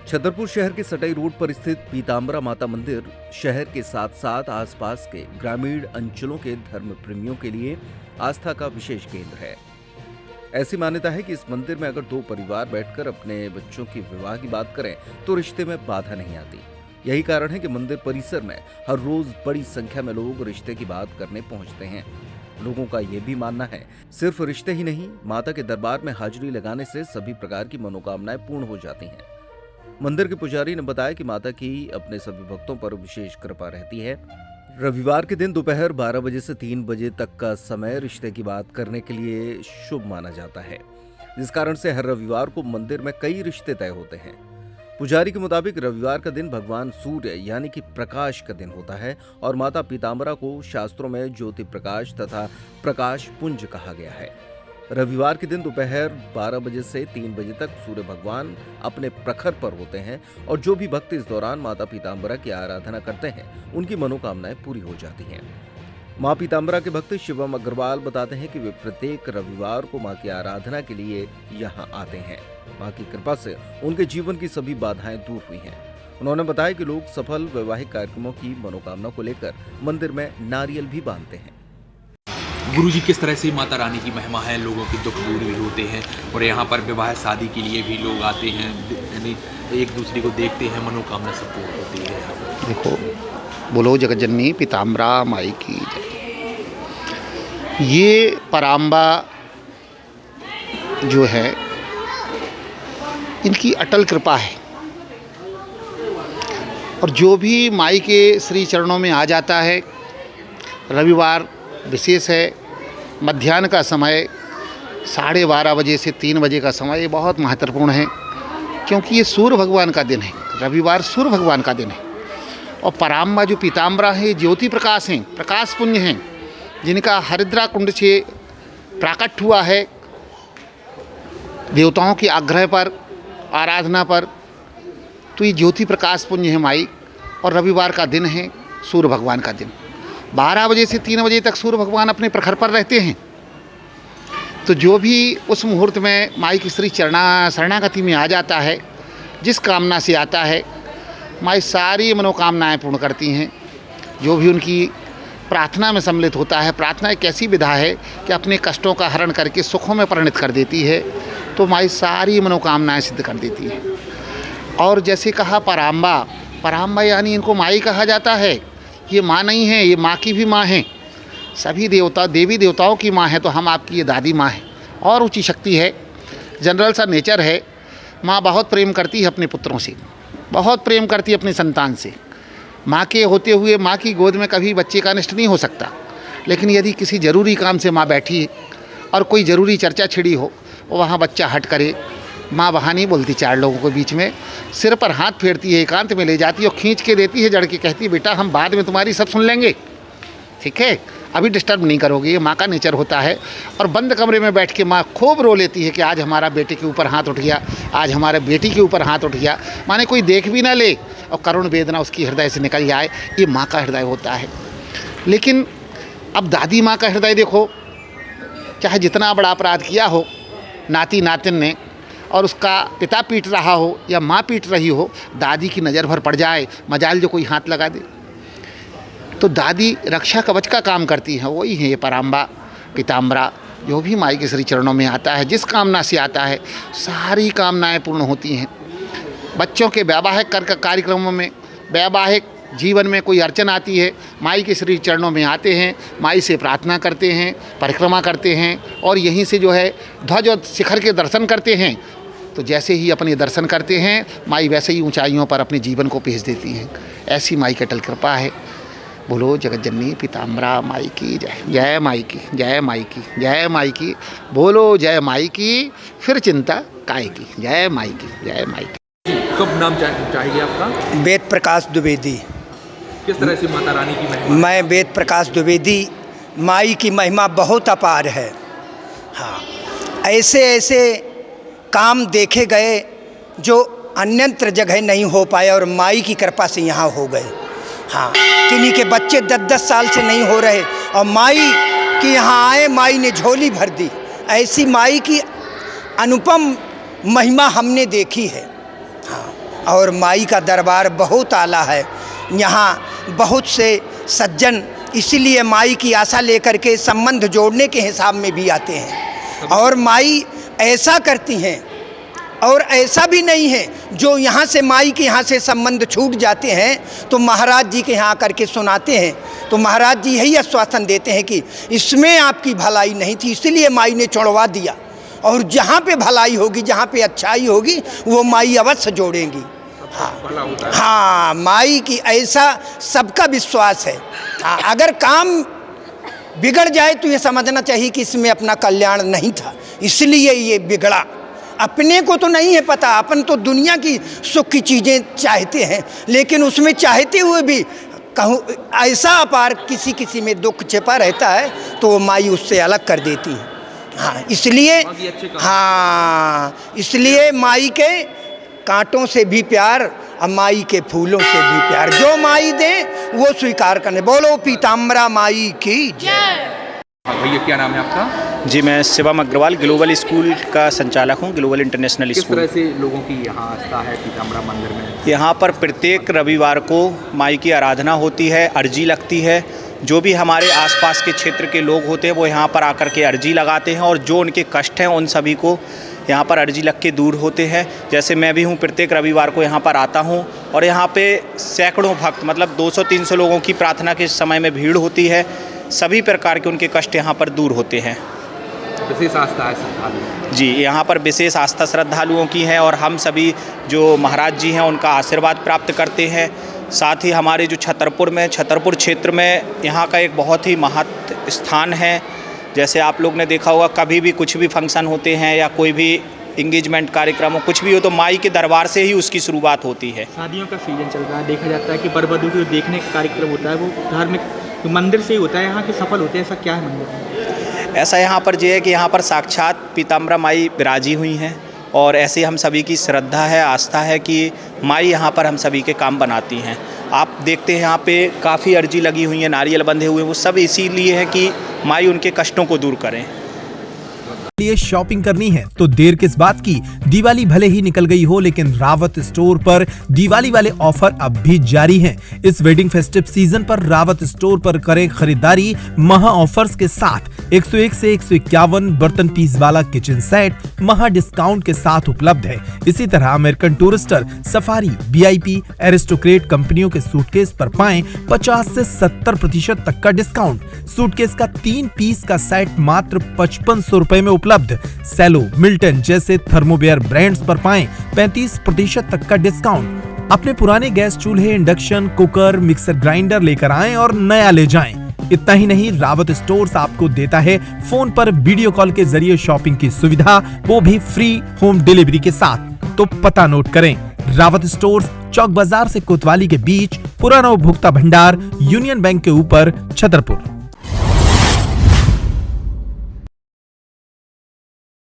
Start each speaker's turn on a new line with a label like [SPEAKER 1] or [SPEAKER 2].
[SPEAKER 1] छतरपुर शहर के सटाई रोड पर स्थित पीताम्बरा माता मंदिर शहर के साथ साथ आसपास के ग्रामीण अंचलों के धर्म प्रेमियों के लिए आस्था का विशेष केंद्र है। ऐसी मान्यता है कि इस मंदिर में अगर दो परिवार बैठकर अपने बच्चों की विवाह की बात करें तो रिश्ते में बाधा नहीं आती। यही कारण है कि मंदिर परिसर में हर रोज बड़ी संख्या में लोग रिश्ते की बात करने पहुंचते हैं। लोगों का यह भी मानना है सिर्फ रिश्ते ही नहीं, माता के दरबार में हाजिरी लगाने से सभी प्रकार की मनोकामनाएं पूर्ण हो जाती हैं। मंदिर के पुजारी ने बताया कि माता की अपने सभी भक्तों पर विशेष कृपा रहती है। रविवार के दिन दोपहर 12 बजे से 3 बजे तक का समय रिश्ते की बात करने के लिए शुभ माना जाता है, जिस कारण से हर रविवार को मंदिर में कई रिश्ते तय होते हैं। पुजारी के मुताबिक रविवार का दिन भगवान सूर्य यानी कि प्रकाश का दिन होता है और माता पीताम्बरा को शास्त्रों में ज्योति प्रकाश तथा प्रकाश पुंज कहा गया है। रविवार के दिन दोपहर 12 बजे से 3 बजे तक सूर्य भगवान अपने प्रखर पर होते हैं और जो भी भक्त इस दौरान माता पीताम्बरा की आराधना करते हैं उनकी मनोकामनाएं पूरी हो जाती हैं। मां पीताम्बरा के भक्त शिवम अग्रवाल बताते हैं कि वे प्रत्येक रविवार को मां की आराधना के लिए यहां आते हैं। मां की कृपा से उनके जीवन की सभी बाधाएं दूर हुई हैं। उन्होंने बताया कि लोग सफल वैवाहिक कार्यक्रमों की मनोकामना को लेकर मंदिर में नारियल भी बांधते हैं।
[SPEAKER 2] गुरुजी, किस तरह से माता रानी की महिमा है, लोगों के दुख दूर भी होते हैं और यहाँ पर विवाह शादी के लिए भी लोग आते हैं, यानी एक दूसरे को देखते हैं, मनोकामना सब पूर्ण होती है यहाँ पर।
[SPEAKER 3] देखो, बोलो जगज्जननी पीताम्बरा माई की जय। ये पराम्बा जो है इनकी अटल कृपा है और जो भी माई के श्री चरणों में आ जाता है, रविवार विशेष है, मध्याह्न का समय 12:30 बजे से 3 बजे का समय ये बहुत महत्वपूर्ण है, क्योंकि ये सूर्य भगवान का दिन है। रविवार सूर्य भगवान का दिन है और पराम्बा जो पीताम्बरा है ज्योति प्रकाश हैं, प्रकाश पुंज हैं, जिनका हरिद्रा कुंड से प्राकट हुआ है देवताओं के आग्रह पर, आराधना पर। तो ये ज्योति प्रकाश पुंज है माई और रविवार का दिन है, सूर्य भगवान का दिन। 12 बजे से 3 बजे तक सूर्य भगवान अपने प्रखर पर रहते हैं। तो जो भी उस मुहूर्त में माई की श्री शरणागति में आ जाता है, जिस कामना से आता है, माई सारी मनोकामनाएं पूर्ण करती हैं। जो भी उनकी प्रार्थना में सम्मिलित होता है, प्रार्थना एक ऐसी विधा है कि अपने कष्टों का हरण करके सुखों में परिणत कर देती है। तो माई सारी मनोकामनाएं सिद्ध कर देती है। और जैसे कहा पराम्बा, पराम्बा यानी इनको माई कहा जाता है। ये माँ नहीं है, ये माँ की भी माँ है। सभी देवता देवी देवताओं की माँ है, तो हम आपकी ये दादी माँ है। और ऊंची शक्ति है, जनरल सा नेचर है। माँ बहुत प्रेम करती है अपने पुत्रों से, बहुत प्रेम करती है अपने संतान से। माँ के होते हुए माँ की गोद में कभी बच्चे का अनिष्ट नहीं हो सकता, लेकिन यदि किसी ज़रूरी काम से माँ बैठी है और कोई ज़रूरी चर्चा छिड़ी हो, वहाँ बच्चा हट करे, माँ वहाँ नहीं बोलती, 4 लोगों के बीच में सिर पर हाथ फेरती है, एकांत में ले जाती है और खींच के देती है, जड़ के कहती है, बेटा हम बाद में तुम्हारी सब सुन लेंगे, ठीक है, अभी डिस्टर्ब नहीं करोगे। ये माँ का नेचर होता है। और बंद कमरे में बैठ के माँ खूब रो लेती है कि आज हमारा बेटे के ऊपर हाथ उठ गया, आज हमारे बेटी के ऊपर हाथ उठ गया। माने कोई देख भी ना ले और करुण वेदना उसकी हृदय से निकल जाए, ये माँ का हृदय होता है। लेकिन अब दादी माँ का हृदय देखो, चाहे जितना बड़ा अपराध किया हो नाती नातिन ने और उसका पिता पीट रहा हो या माँ पीट रही हो, दादी की नज़र भर पड़ जाए, मजाल जो कोई हाथ लगा दे। तो दादी रक्षा कवच का काम करती हैं, वही है ये पराम्बा पीताम्बरा। जो भी माई के श्री चरणों में आता है, जिस कामना से आता है, सारी कामनाएं पूर्ण होती हैं। बच्चों के वैवाहिक कार्यक्रमों में, वैवाहिक जीवन में कोई अड़चन आती है, माई के श्री चरणों में आते हैं, माई से प्रार्थना करते हैं, परिक्रमा करते हैं और यहीं से जो है ध्वज और शिखर के दर्शन करते हैं। तो जैसे ही अपने दर्शन करते हैं, माई वैसे ही ऊंचाइयों पर अपने जीवन को भेज देती हैं। ऐसी माई की अटल कृपा है। बोलो जगज्जननी पीताम्बरा माई की जय। जय माई की, जय माई की, जय माई की। बोलो जय माई की, फिर चिंता काय की। जय माई की, जय माई की।
[SPEAKER 2] कब नाम चाहिए आपका?
[SPEAKER 4] वेद प्रकाश द्विवेदी।
[SPEAKER 2] किस तरह से माता रानी की महिमा?
[SPEAKER 4] मैं वेद प्रकाश द्विवेदी। माई की महिमा बहुत अपार है। हाँ, ऐसे ऐसे काम देखे गए जो अन्यत्र जगह नहीं हो पाए और माई की कृपा से यहाँ हो गए। हाँ, किन्हीं के बच्चे 10-10 साल से नहीं हो रहे और माई कि यहाँ आए, माई ने झोली भर दी। ऐसी माई की अनुपम महिमा हमने देखी है। हाँ, और माई का दरबार बहुत आला है। यहाँ बहुत से सज्जन इसीलिए माई की आशा लेकर के संबंध जोड़ने के हिसाब में भी आते हैं। और माई ऐसा करती हैं, और ऐसा भी नहीं है जो यहाँ से माई के यहाँ से संबंध छूट जाते हैं तो महाराज जी के यहाँ आकर के सुनाते हैं, तो महाराज जी यही आश्वासन देते हैं कि इसमें आपकी भलाई नहीं थी, इसलिए माई ने छोड़वा दिया। और जहाँ पे भलाई होगी, जहाँ पे अच्छाई होगी, वो माई अवश्य जोड़ेंगी। हाँ, माई की ऐसा सबका विश्वास है। हाँ, अगर काम बिगड़ जाए तो ये समझना चाहिए कि इसमें अपना कल्याण नहीं था, इसलिए ये बिगड़ा। अपने को तो नहीं है पता, अपन तो दुनिया की सुख की चीज़ें चाहते हैं, लेकिन उसमें चाहते हुए भी कहूँ ऐसा अपार किसी में दुख छिपा रहता है तो वो माई उससे अलग कर देती है। हाँ, इसलिए माई के कांटों से भी प्यार और माई के फूलों से भी प्यार, जो माई दे वो स्वीकार करने। बोलो पीताम्बरा माई की जय।
[SPEAKER 2] भैया क्या नाम है आपका?
[SPEAKER 5] जी, मैं शिवम अग्रवाल ग्लोबल स्कूल का संचालक हूँ, ग्लोबल इंटरनेशनल
[SPEAKER 2] किस
[SPEAKER 5] स्कूल।
[SPEAKER 2] तरह से लोगों की यहाँ आस्था है पीताम्बरा मंदिर में?
[SPEAKER 5] यहाँ पर प्रत्येक रविवार को माई की आराधना होती है, अर्जी लगती है। जो भी हमारे आसपास के क्षेत्र के लोग होते हैं वो यहाँ पर आकर के अर्जी लगाते हैं, और जो उनके कष्ट हैं उन सभी को यहाँ पर अर्जी लग के दूर होते हैं। जैसे मैं भी हूँ, प्रत्येक रविवार को यहाँ पर आता हूँ, और यहाँ पे सैकड़ों भक्त, मतलब 200-300 लोगों की प्रार्थना के समय में भीड़ होती है। सभी प्रकार के उनके कष्ट यहाँ पर दूर होते हैं।
[SPEAKER 2] विशेष आस्था है श्रद्धालु? जी,
[SPEAKER 5] यहाँ पर विशेष आस्था श्रद्धालुओं की है, और हम सभी जो महाराज जी हैं उनका आशीर्वाद प्राप्त करते हैं। साथ ही हमारे जो छतरपुर क्षेत्र में यहाँ का एक बहुत ही महत्व स्थान है। जैसे आप लोग ने देखा होगा, कभी भी कुछ भी फंक्शन होते हैं या कोई भी इंगेजमेंट कार्यक्रम हो, कुछ भी हो, तो माई के दरबार से ही उसकी शुरुआत होती है।
[SPEAKER 6] शादियों का सीजन चल रहा है, देखा जाता है कि वर वधू को देखने का कार्यक्रम होता है वो धार्मिक मंदिर से ही होता है, यहाँ के सफल होते हैं। ऐसा क्या है मंदिर में?
[SPEAKER 5] ऐसा यहाँ पर ये है कि यहाँ पर साक्षात पीताम्बरा माई विराजी हुई हैं, और ऐसे हम सभी की श्रद्धा है, आस्था है कि माई यहाँ पर हम सभी के काम बनाती हैं। आप देखते हैं यहाँ पे काफ़ी अर्जी लगी हुई है, नारियल बंधे हुए, वो सब इसीलिए है कि माई उनके कष्टों को दूर करें।
[SPEAKER 7] लिए शॉपिंग करनी है तो देर किस बात की। दिवाली भले ही निकल गई हो, लेकिन रावत स्टोर पर दिवाली वाले ऑफर अब भी जारी हैं। इस वेडिंग फेस्टिव सीजन पर रावत स्टोर पर करें खरीदारी महा ऑफर्स के साथ। 101 से 151 बर्तन पीस वाला किचन सेट महा डिस्काउंट के साथ उपलब्ध है। इसी तरह American Tourister, Safari, VIP, Aristocrat कंपनियों के सूटकेस पर पाएं 50 से 70% तक का डिस्काउंट। सूटकेस का 3 पीस का सेट मात्र 5500 रुपए में उपलब्ध। सेलो, मिल्टन जैसे थर्मोवेयर ब्रांड्स पर पाएं 35% तक का डिस्काउंट। अपने पुराने गैस चूल्हे, इंडक्शन कुकर, मिक्सर ग्राइंडर लेकर आएं और नया ले जाएं। इतना ही नहीं, रावत स्टोर्स आपको देता है फोन पर वीडियो कॉल के जरिए शॉपिंग की सुविधा, वो भी फ्री होम डिलीवरी के साथ। तो पता नोट करें, रावत स्टोर्स, चौक बाजार से कोतवाली के बीच, पुराना उपभोक्ता भंडार, यूनियन बैंक के ऊपर, छतरपुर।